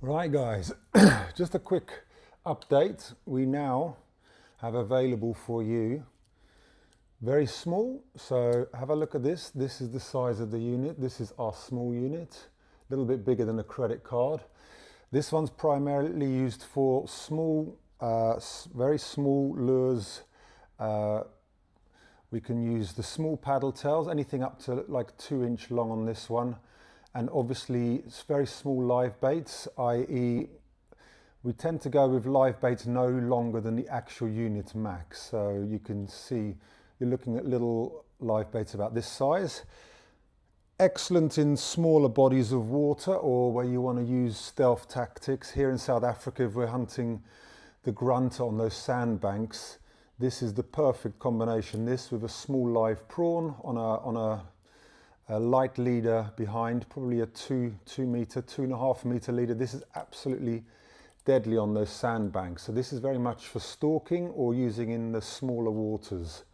Right guys, just a quick update. We now have available for you very small, so have a look at this. This is the size of the unit. This is our small unit, a little bit bigger than a credit card. This one's primarily used for small, very small lures. We can use the small paddle tails, anything up to like 2-inch long on this one. And obviously it's very small live baits, i.e. we tend to go with live baits no longer than the actual unit max. So you can see you're looking at little live baits about this size. Excellent in smaller bodies of water or where you want to use stealth tactics. Here in South Africa, if we're hunting the grunt on those sandbanks, this is the perfect combination. This with a small live prawn on a light leader behind, probably a 2.5 meter leader. This is absolutely deadly on those sandbanks. So this is very much for stalking or using in the smaller waters.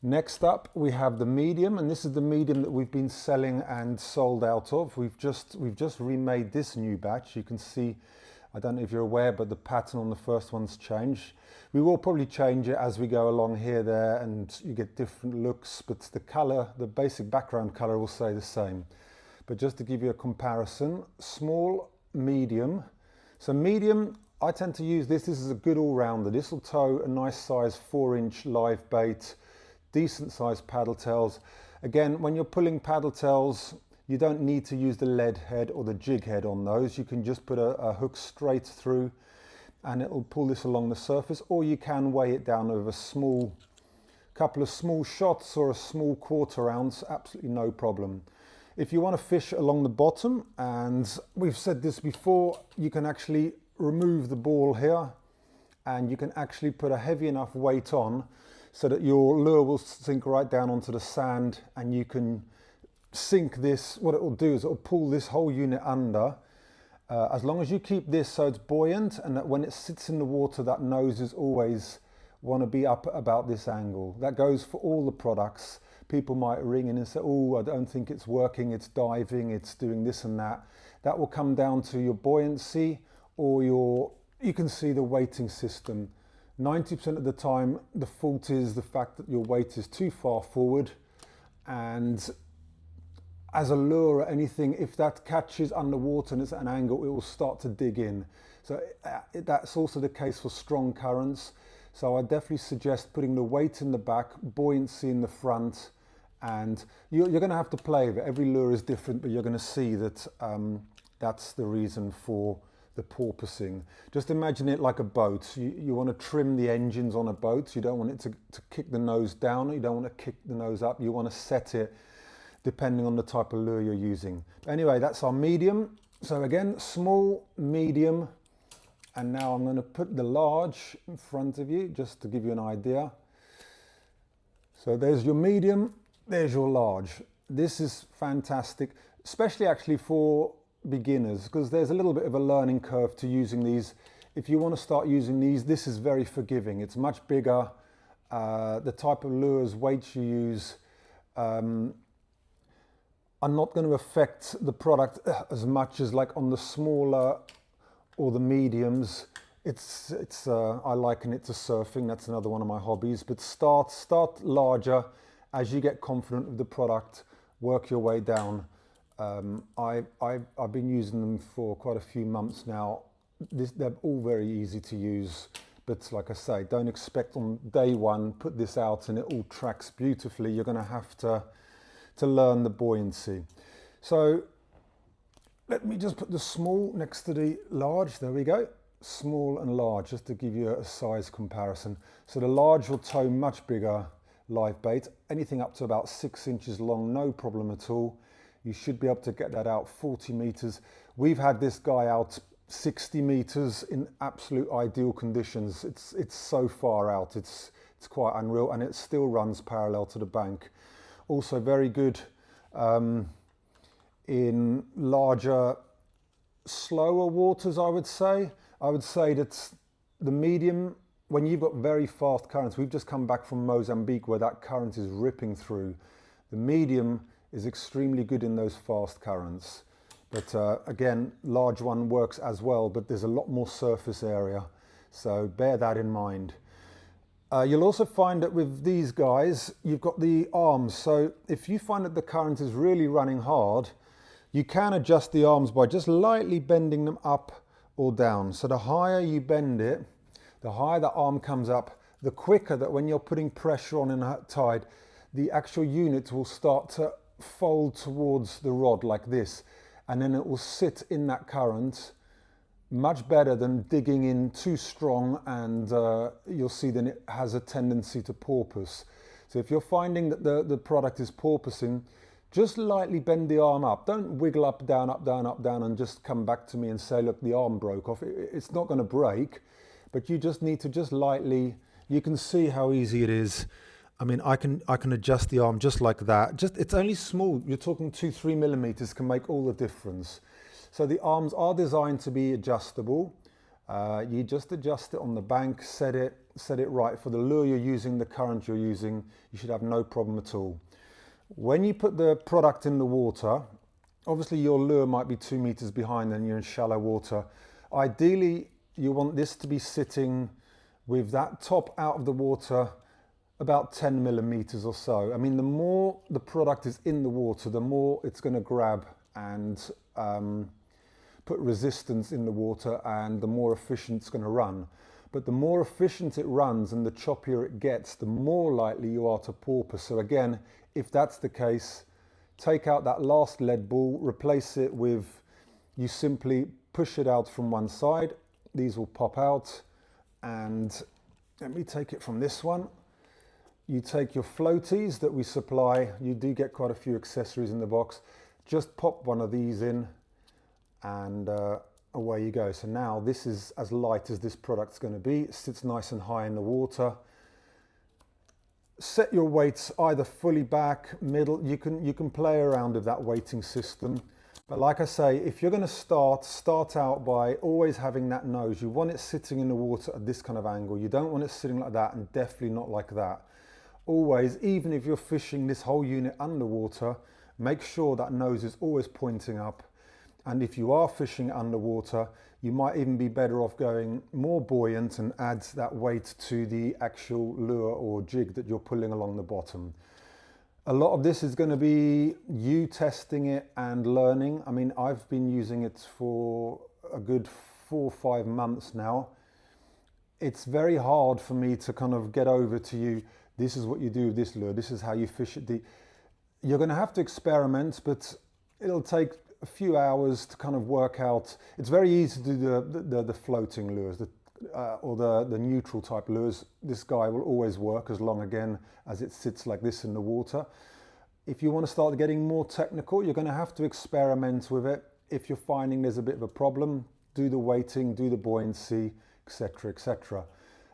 Next up, we have the medium, and this is the medium that we've been selling and sold out of. We've just remade this new batch. You can see, I don't know if you're aware, but the pattern on the first one's changed. We will probably change it as we go along here, there, and you get different looks, but the color, the basic background color will stay the same. But just to give you a comparison, small, medium. So medium, I tend to use this. This is a good all-rounder. This will tow a nice size 4-inch live bait, decent sized paddle tails. Again, when you're pulling paddle tails, you don't need to use the lead head or the jig head on those. You can just put a hook straight through and it will pull this along the surface, or you can weigh it down with a couple of small shots or a small 1/4 ounce, absolutely no problem. If you want to fish along the bottom, and we've said this before, you can actually remove the ball here and you can actually put a heavy enough weight on so that your lure will sink right down onto the sand, and you can sink this. What it will do is it will pull this whole unit under. As long as you keep this so it's buoyant, and that when it sits in the water, that nose is always want to be up at about this angle. That goes for all the products. People might ring in and say, oh, I don't think it's working, it's diving, it's doing this and that. That will come down to your buoyancy or you can see the weighting system. 90% of the time, the fault is the fact that your weight is too far forward, and as a lure or anything, if that catches underwater and it's at an angle, it will start to dig in. So that's also the case for strong currents. So I definitely suggest putting the weight in the back, buoyancy in the front, and you're going to have to play with it. Every lure is different, but you're going to see that that's the reason for the porpoising. Just imagine it like a boat. You want to trim the engines on a boat. You don't want it to kick the nose down. You don't want to kick the nose up. You want to set it depending on the type of lure you're using. Anyway, that's our medium. So again, small, medium, and now I'm going to put the large in front of you just to give you an idea. So there's your medium, there's your large. This is fantastic, especially actually for beginners, because there's a little bit of a learning curve to using these. If you want to start using these, this is very forgiving. It's much bigger. The type of lures, weights you use, are not going to affect the product as much as like on the smaller or the mediums. I liken it to surfing. That's another one of my hobbies. But start larger. As you get confident with the product, work your way down. I've been using them for quite a few months now. They're all very easy to use. But like I say, don't expect on day one, put this out and it all tracks beautifully. You're going to have to learn the buoyancy. So let me just put the small next to the large. There we go. Small and large, just to give you a size comparison. So the large will tow much bigger live bait, anything up to about 6 inches long, no problem at all. You should be able to get that out 40 meters. We've had this guy out 60 meters in absolute ideal conditions. It's so far out, it's quite unreal, and it still runs parallel to the bank. Also very good in larger, slower waters, I would say. I would say that the medium, when you've got very fast currents, we've just come back from Mozambique where that current is ripping through. The medium is extremely good in those fast currents. But again, large one works as well, but there's a lot more surface area. So bear that in mind. You'll also find that with these guys, you've got the arms. So if you find that the current is really running hard, you can adjust the arms by just lightly bending them up or down. So the higher you bend it, the higher the arm comes up, the quicker that when you're putting pressure on in a tide, the actual unit will start to fold towards the rod like this. And then it will sit in that current much better than digging in too strong, and you'll see then it has a tendency to porpoise. So if you're finding that the product is porpoising, just lightly bend the arm up. Don't wiggle up, down, and just come back to me and say, look, the arm broke off. It's not going to break, but you just need to just lightly, you can see how easy it is. I mean, I can adjust the arm just like that. It's only small. You're talking 2-3 millimeters can make all the difference. So the arms are designed to be adjustable. You just adjust it on the bank, set it right. For the lure you're using, the current you're using, you should have no problem at all. When you put the product in the water, obviously your lure might be 2 meters behind and you're in shallow water. Ideally, you want this to be sitting with that top out of the water about 10 millimeters or so. I mean, the more the product is in the water, the more it's going to grab and put resistance in the water, and the more efficient it's going to run. But the more efficient it runs and the choppier it gets, the more likely you are to porpoise. So again, if that's the case, take out that last lead ball, replace it with, you simply push it out from one side. These will pop out, and let me take it from this one. You take your floaties that we supply. You do get quite a few accessories in the box. Just pop one of these in, and away you go. So now this is as light as this product's going to be. It sits nice and high in the water. Set your weights either fully back, middle. You can play around with that weighting system. But like I say, if you're going to start out by always having that nose. You want it sitting in the water at this kind of angle. You don't want it sitting like that, and definitely not like that. Always, even if you're fishing this whole unit underwater, make sure that nose is always pointing up. And if you are fishing underwater, you might even be better off going more buoyant and add that weight to the actual lure or jig that you're pulling along the bottom. A lot of this is going to be you testing it and learning. I mean, I've been using it for a good 4 or 5 months now. It's very hard for me to kind of get over to you, this is what you do with this lure, this is how you fish it. You're going to have to experiment, but it'll take a few hours to kind of work out. It's very easy to do the floating lures or the neutral type lures. This guy will always work as long, again, as it sits like this in the water. If you want to start getting more technical, you're going to have to experiment with it. If you're finding there's a bit of a problem, do the weighting, do the buoyancy, etc., etc.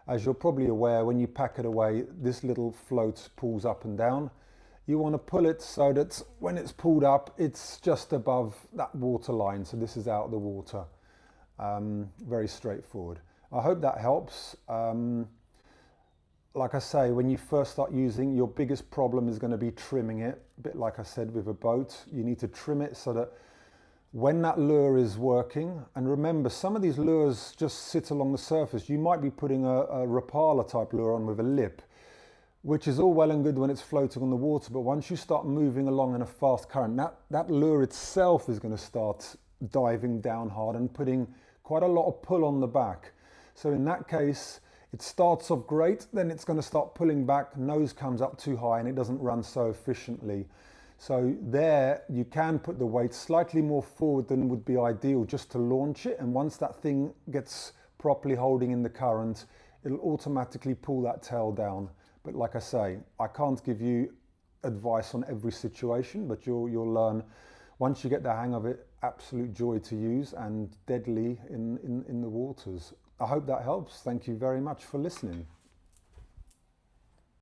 As you're probably aware, when you pack it away, this little float pulls up and down. You want to pull it so that when it's pulled up, it's just above that water line. So this is out of the water. Very straightforward. I hope that helps. Like I say, when you first start using, your biggest problem is going to be trimming it. A bit like I said with a boat, you need to trim it so that when that lure is working, and remember, some of these lures just sit along the surface. You might be putting a Rapala type lure on with a lip, which is all well and good when it's floating on the water, but once you start moving along in a fast current, that lure itself is going to start diving down hard and putting quite a lot of pull on the back. So in that case, it starts off great, then it's going to start pulling back, nose comes up too high, and it doesn't run so efficiently. So there you can put the weight slightly more forward than would be ideal just to launch it, and once that thing gets properly holding in the current, it'll automatically pull that tail down. But like I say, I can't give you advice on every situation, but you'll learn. Once you get the hang of it, absolute joy to use and deadly in the waters. I hope that helps. Thank you very much for listening.